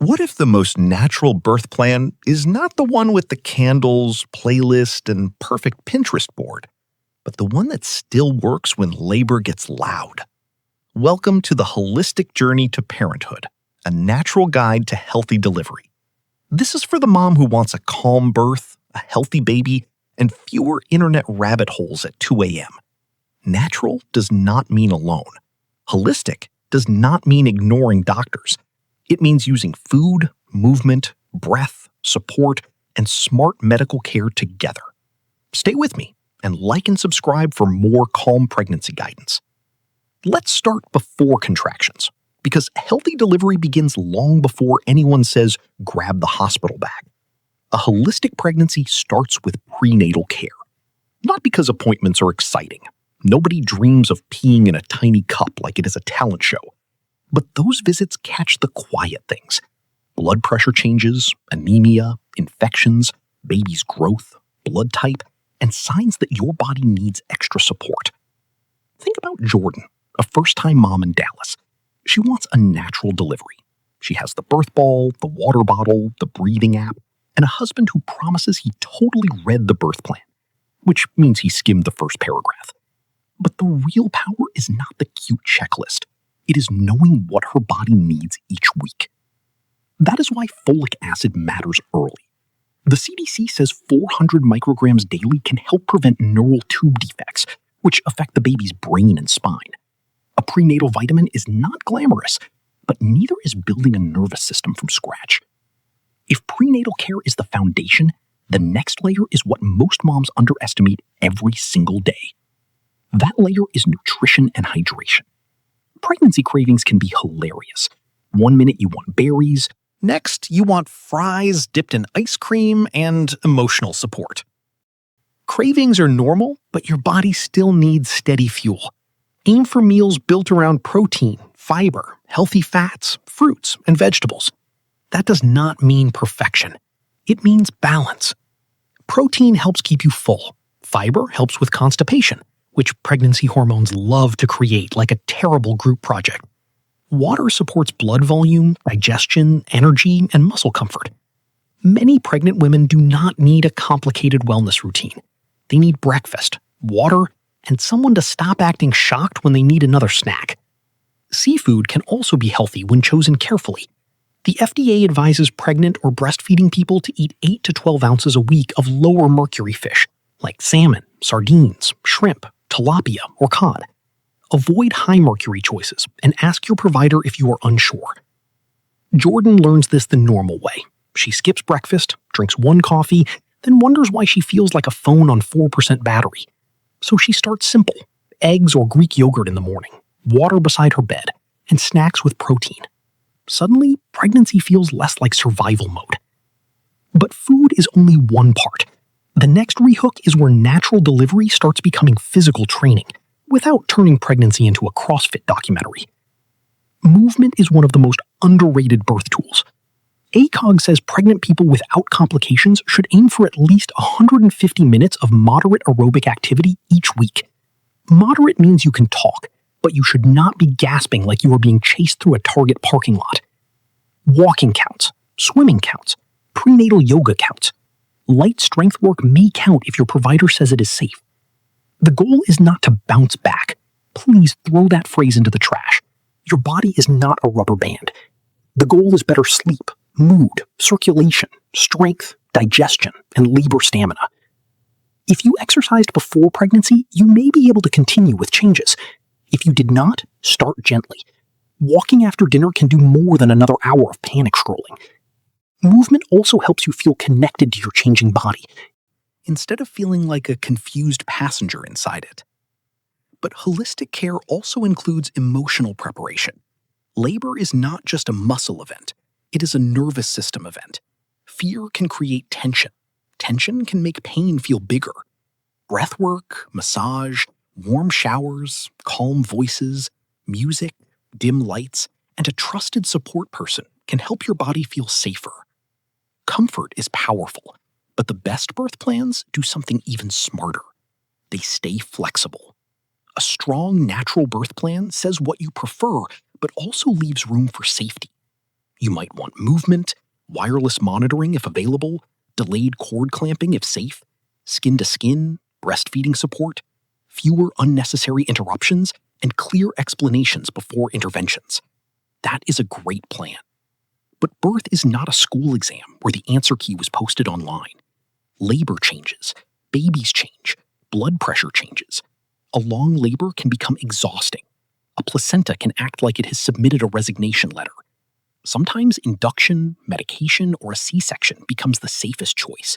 What if the most natural birth plan is not the one with the candles, playlist, and perfect Pinterest board, but the one that still works when labor gets loud? Welcome to the holistic journey to parenthood, a natural guide to healthy delivery. This is for the mom who wants a calm birth, a healthy baby, and fewer internet rabbit holes at 2 a.m. Natural does not mean alone. Holistic does not mean ignoring doctors. It means using food, movement, breath, support, and smart medical care together. Stay with me and like and subscribe for more calm pregnancy guidance. Let's start before contractions, because healthy delivery begins long before anyone says, grab the hospital bag. A holistic pregnancy starts with prenatal care. Not because appointments are exciting. Nobody dreams of peeing in a tiny cup like it is a talent show. But those visits catch the quiet things. Blood pressure changes, anemia, infections, baby's growth, blood type, and signs that your body needs extra support. Think about Jordan, a first-time mom in Dallas. She wants a natural delivery. She has the birth ball, the water bottle, the breathing app, and a husband who promises he totally read the birth plan, which means he skimmed the first paragraph. But the real power is not the cute checklist. It is knowing what her body needs each week. That is why folic acid matters early. The CDC says 400 micrograms daily can help prevent neural tube defects, which affect the baby's brain and spine. A prenatal vitamin is not glamorous, but neither is building a nervous system from scratch. If prenatal care is the foundation, the next layer is what most moms underestimate every single day. That layer is nutrition and hydration. Pregnancy cravings can be hilarious. 1 minute you want berries, next you want fries dipped in ice cream and emotional support. Cravings are normal, but your body still needs steady fuel. Aim for meals built around protein, fiber, healthy fats, fruits, and vegetables. That does not mean perfection. It means balance. Protein helps keep you full. Fiber helps with constipation, which pregnancy hormones love to create like a terrible group project. Water supports blood volume, digestion, energy, and muscle comfort. Many pregnant women do not need a complicated wellness routine. They need breakfast, water, and someone to stop acting shocked when they need another snack. Seafood can also be healthy when chosen carefully. The FDA advises pregnant or breastfeeding people to eat 8 to 12 ounces a week of lower mercury fish, like salmon, sardines, shrimp, tilapia, or cod. Avoid high mercury choices and ask your provider if you are unsure. Jordan learns this the normal way. She skips breakfast, drinks 1 coffee, then wonders why she feels like a phone on 4% battery. So she starts simple: eggs or Greek yogurt in the morning, water beside her bed, and snacks with protein. Suddenly, pregnancy feels less like survival mode. But food is only one part. The next rehook is where natural delivery starts becoming physical training, without turning pregnancy into a CrossFit documentary. Movement is one of the most underrated birth tools. ACOG says pregnant people without complications should aim for at least 150 minutes of moderate aerobic activity each week. Moderate means you can talk, but you should not be gasping like you are being chased through a Target parking lot. Walking counts, swimming counts, prenatal yoga counts. Light strength work may count if your provider says it is safe. The goal is not to bounce back. Please throw that phrase into the trash. Your body is not a rubber band. The goal is better sleep, mood, circulation, strength, digestion, and labor stamina. If you exercised before pregnancy, you may be able to continue with changes. If you did not, start gently. Walking after dinner can do more than another hour of panic scrolling. Movement also helps you feel connected to your changing body, instead of feeling like a confused passenger inside it. But holistic care also includes emotional preparation. Labor is not just a muscle event. It is a nervous system event. Fear can create tension. Tension can make pain feel bigger. Breathwork, massage, warm showers, calm voices, music, dim lights, and a trusted support person can help your body feel safer. Comfort is powerful, but the best birth plans do something even smarter. They stay flexible. A strong natural birth plan says what you prefer, but also leaves room for safety. You might want movement, wireless monitoring if available, delayed cord clamping if safe, skin-to-skin, breastfeeding support, fewer unnecessary interruptions, and clear explanations before interventions. That is a great plan. But birth is not a school exam where the answer key was posted online. Labor changes, babies change, blood pressure changes. A long labor can become exhausting. A placenta can act like it has submitted a resignation letter. Sometimes induction, medication, or a C-section becomes the safest choice.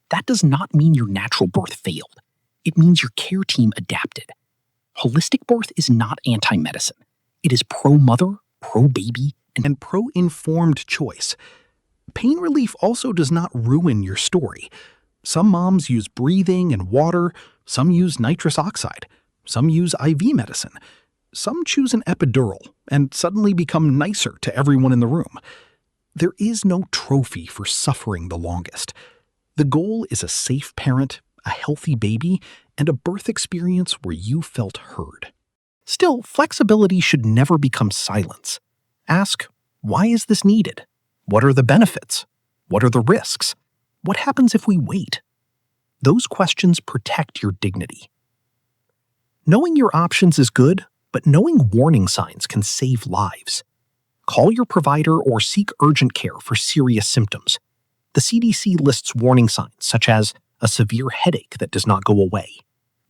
That does not mean your natural birth failed. It means your care team adapted. Holistic birth is not anti-medicine. It is pro-mother, pro-baby, and pro-informed choice. Pain relief also does not ruin your story. Some moms use breathing and water, some use nitrous oxide, some use IV medicine. Some choose an epidural and suddenly become nicer to everyone in the room. There is no trophy for suffering the longest. The goal is a safe parent, a healthy baby, and a birth experience where you felt heard. Still, flexibility should never become silence. Ask, why is this needed? What are the benefits? What are the risks? What happens if we wait? Those questions protect your dignity. Knowing your options is good, but knowing warning signs can save lives. Call your provider or seek urgent care for serious symptoms. The CDC lists warning signs such as a severe headache that does not go away,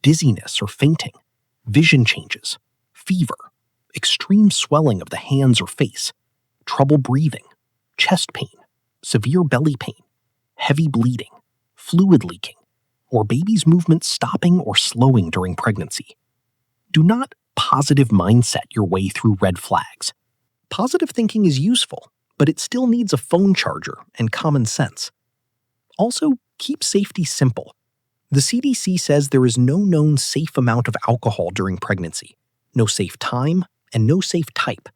dizziness or fainting, vision changes, fever, extreme swelling of the hands or face, trouble breathing, chest pain, severe belly pain, heavy bleeding, fluid leaking, or baby's movement stopping or slowing during pregnancy. Do not positive mindset your way through red flags. Positive thinking is useful, but it still needs a phone charger and common sense. Also, keep safety simple. The CDC says there is no known safe amount of alcohol during pregnancy, no safe time, and no safe type.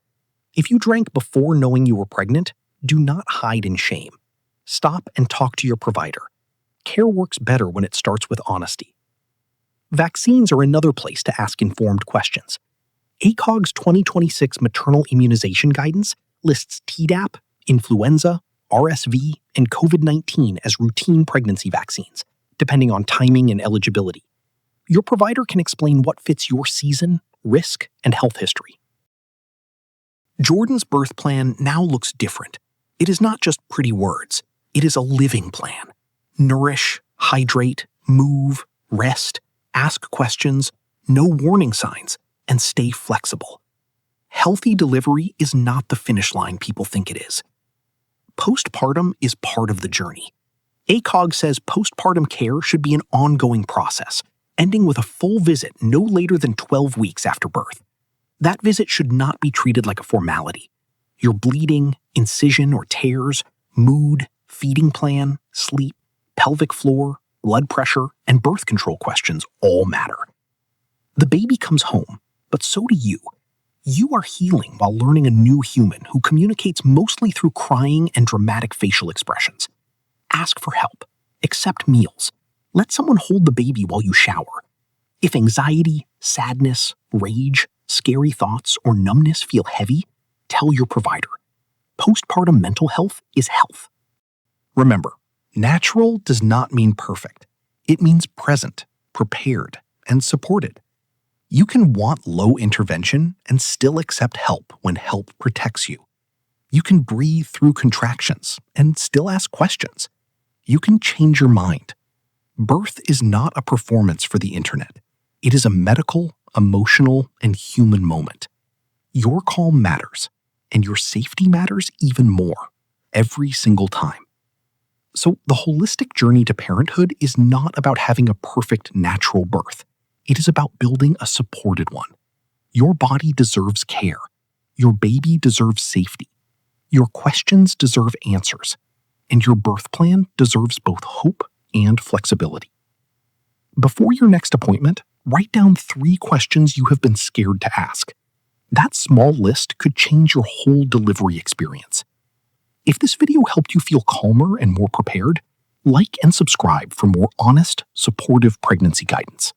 If you drank before knowing you were pregnant, do not hide in shame. Stop and talk to your provider. Care works better when it starts with honesty. Vaccines are another place to ask informed questions. ACOG's 2026 maternal immunization guidance lists Tdap, influenza, RSV, and COVID-19 as routine pregnancy vaccines, depending on timing and eligibility. Your provider can explain what fits your season, risk, and health history. Jordan's birth plan now looks different. It is not just pretty words. It is a living plan. Nourish, hydrate, move, rest, ask questions, know warning signs, and stay flexible. Healthy delivery is not the finish line people think it is. Postpartum is part of the journey. ACOG says postpartum care should be an ongoing process, ending with a full visit no later than 12 weeks after birth. That visit should not be treated like a formality. Your bleeding, incision or tears, mood, feeding plan, sleep, pelvic floor, blood pressure, and birth control questions all matter. The baby comes home, but so do you. You are healing while learning a new human who communicates mostly through crying and dramatic facial expressions. Ask for help. Accept meals. Let someone hold the baby while you shower. If anxiety, sadness, rage, scary thoughts, or numbness feel heavy, tell your provider. Postpartum mental health is health. Remember, natural does not mean perfect. It means present, prepared, and supported. You can want low intervention and still accept help when help protects you. You can breathe through contractions and still ask questions. You can change your mind. Birth is not a performance for the internet. It is a medical, emotional, and human moment. Your call matters, and your safety matters even more, every single time. So the holistic journey to parenthood is not about having a perfect natural birth. It is about building a supported one. Your body deserves care. Your baby deserves safety. Your questions deserve answers. And your birth plan deserves both hope and flexibility. Before your next appointment, write down 3 questions you have been scared to ask. That small list could change your whole delivery experience. If this video helped you feel calmer and more prepared, like and subscribe for more honest, supportive pregnancy guidance.